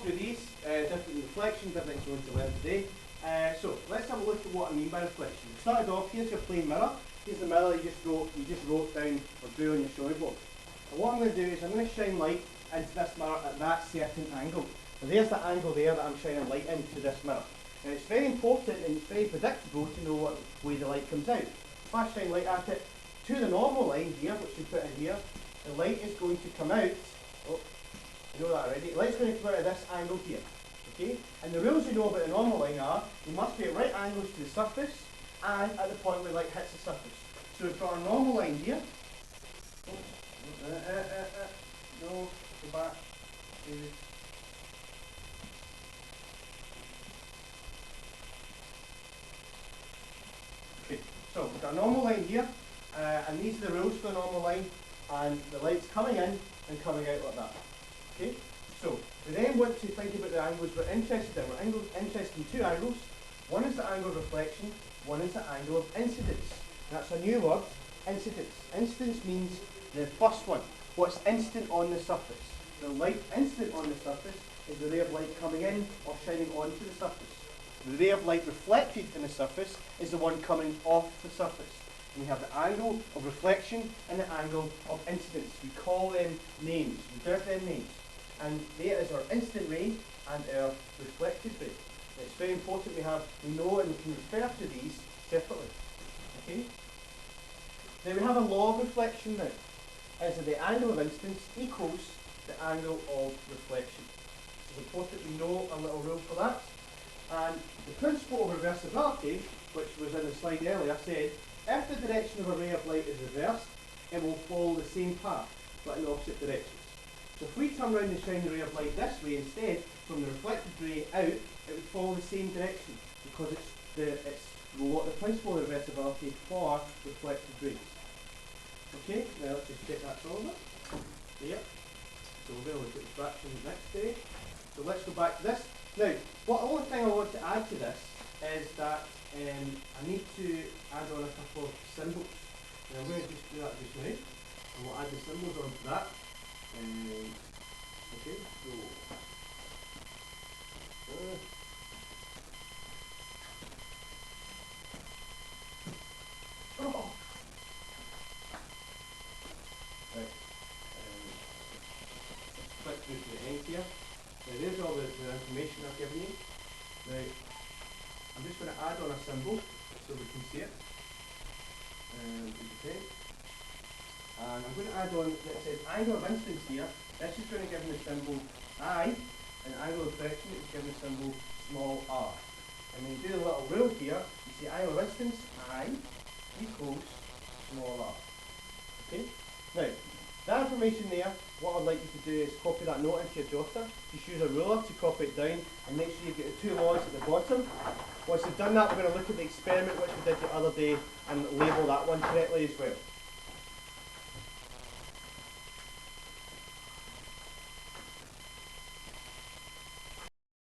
through these, different reflection, different things we're going to learn today. So let's have a look at what I mean by reflection. We started off, here's your plain mirror. Here's the mirror you just wrote down or drew on your storyboard. And what I'm going to do is I'm going to shine light into this mirror at that certain angle. And there's the angle there that I'm shining light into this mirror. And it's very important and it's very predictable to know what way the light comes out. If I shine light at it to the normal line here, which we put in here, the light is going to come out. Oh, you know that already. The light's going to come out at this angle here. Okay? And the rules you know about the normal line are they must be at right angles to the surface and at the point where light hits the surface. So we've got our normal line here. No, go back. Okay, so we've got a normal line here, and these are the rules for the normal line, and the light's coming in and coming out like that. Okay, so we then want to think about the angles we're interested in. We're interested in two angles. One is the angle of reflection, one is the angle of incidence. That's a new word, incidence. Incidence means the first one, what's instant on the surface. The light instant on the surface is the ray of light coming in or shining onto the surface. The ray of light reflected in the surface is the one coming off the surface. And we have the angle of reflection and the angle of incidence. We call them names. We give them names. And there is our instant ray and our reflected ray. It's very important we know and we can refer to these separately. Okay? Now we have a law of reflection now. Is that the angle of incidence equals the angle of reflection. It's important we know a little rule for that. And the principle of reversibility, which was in the slide earlier, said if the direction of a ray of light is reversed, it will follow the same path, but in opposite directions. So if we turn around and shine the ray of light this way instead, from the reflected ray out, it would follow the same direction, because it's the principle of reversibility for reflected rays. Okay, now let's just check that's all of it. There. So we're going to look at the fraction next day. So let's go back to this. Now, the only thing I want to add to this is that I need to add on a couple of symbols. And I'm going to just do that just now. And we'll add the symbols onto that. Okay, so... oh. Right. Click through to the end here. Now there's all the information I've given you. Now I'm just going to add on a symbol so we can see it. Okay. And I'm going to add on, it says angle of incidence here. This is going to give me the symbol I, and angle of reflection is giving the symbol small r. And when you do the little rule here, you see angle of incidence I equals small r. Okay? Now, that information there, what I'd like you to do is copy that note into your jotter. Just use a ruler to copy it down and make sure you get the two laws at the bottom. Once you've done that, we're going to look at the experiment which we did the other day and label that one correctly as well.